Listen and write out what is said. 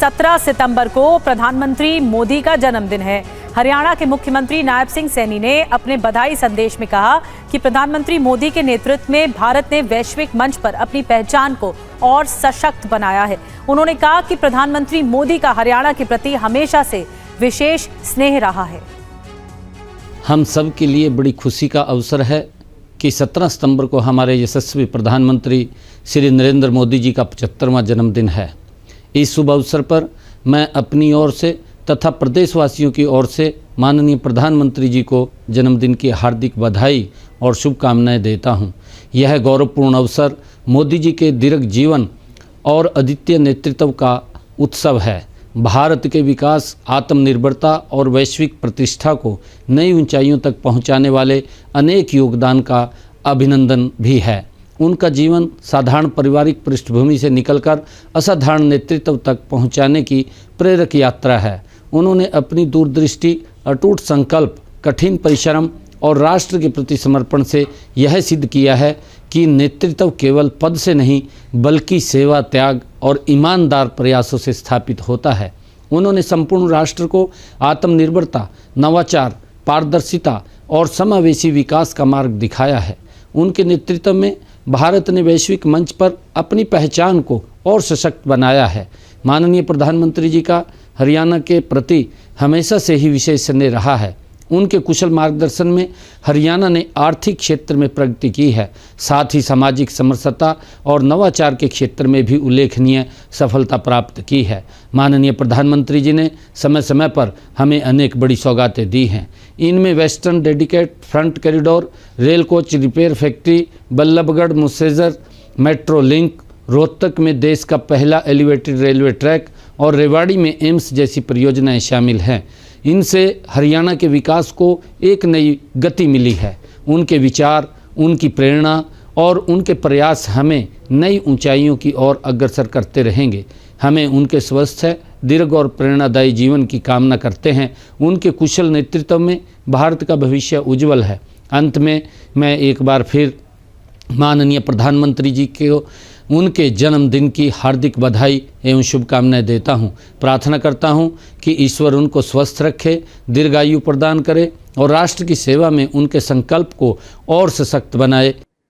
17 सितंबर को प्रधानमंत्री मोदी का जन्मदिन है। हरियाणा के मुख्यमंत्री नायब सिंह सैनी ने अपने बधाई संदेश में कहा कि प्रधानमंत्री मोदी के नेतृत्व में भारत ने वैश्विक मंच पर अपनी पहचान को और सशक्त बनाया है। उन्होंने कहा कि प्रधानमंत्री मोदी का हरियाणा के प्रति हमेशा से विशेष स्नेह रहा है। हम सब के लिए बड़ी खुशी का अवसर है कि 17 सितंबर को हमारे यशस्वी प्रधानमंत्री श्री नरेंद्र मोदी जी का 75वां जन्मदिन है। इस शुभ अवसर पर मैं अपनी ओर से तथा प्रदेशवासियों की ओर से माननीय प्रधानमंत्री जी को जन्मदिन की हार्दिक बधाई और शुभकामनाएं देता हूं। यह गौरवपूर्ण अवसर मोदी जी के दीर्घ जीवन और अद्वितीय नेतृत्व का उत्सव है। भारत के विकास, आत्मनिर्भरता और वैश्विक प्रतिष्ठा को नई ऊंचाइयों तक पहुंचाने वाले अनेक योगदान का अभिनंदन भी है। उनका जीवन साधारण पारिवारिक पृष्ठभूमि से निकलकर असाधारण नेतृत्व तक पहुंचाने की प्रेरक यात्रा है। उन्होंने अपनी दूरदृष्टि, अटूट संकल्प, कठिन परिश्रम और राष्ट्र के प्रति समर्पण से यह सिद्ध किया है कि नेतृत्व केवल पद से नहीं बल्कि सेवा, त्याग और ईमानदार प्रयासों से स्थापित होता है। उन्होंने संपूर्ण राष्ट्र को आत्मनिर्भरता, नवाचार, पारदर्शिता और समावेशी विकास का मार्ग दिखाया है। उनके नेतृत्व में भारत ने वैश्विक मंच पर अपनी पहचान को और सशक्त बनाया है। माननीय प्रधानमंत्री जी का हरियाणा के प्रति हमेशा से ही विशेष स्नेह रहा है। उनके कुशल मार्गदर्शन में हरियाणा ने आर्थिक क्षेत्र में प्रगति की है, साथ ही सामाजिक समरसता और नवाचार के क्षेत्र में भी उल्लेखनीय सफलता प्राप्त की है। माननीय प्रधानमंत्री जी ने समय समय पर हमें अनेक बड़ी सौगातें दी हैं। इनमें western dedicate freight corridor, rail coach repair factory, Ballabhgarh Mujesar metro link, Rohtak में देश का पहला एलिवेटेड रेलवे ट्रैक और रेवाड़ी में एम्स जैसी परियोजनाएं शामिल हैं। इनसे हरियाणा के विकास को एक नई गति मिली है। उनके विचार, उनकी प्रेरणा और उनके प्रयास हमें नई ऊंचाइयों की ओर अग्रसर करते रहेंगे। हमें उनके स्वस्थ, दीर्घ और प्रेरणादायी जीवन की कामना करते हैं। उनके कुशल नेतृत्व में भारत का भविष्य उज्जवल है। अंत में मैं एक बार फिर माननीय प्रधानमंत्री जी को उनके जन्मदिन की हार्दिक बधाई एवं शुभकामनाएं देता हूं। प्रार्थना करता हूं कि ईश्वर उनको स्वस्थ रखे, दीर्घायु प्रदान करे और राष्ट्र की सेवा में उनके संकल्प को और सशक्त बनाए।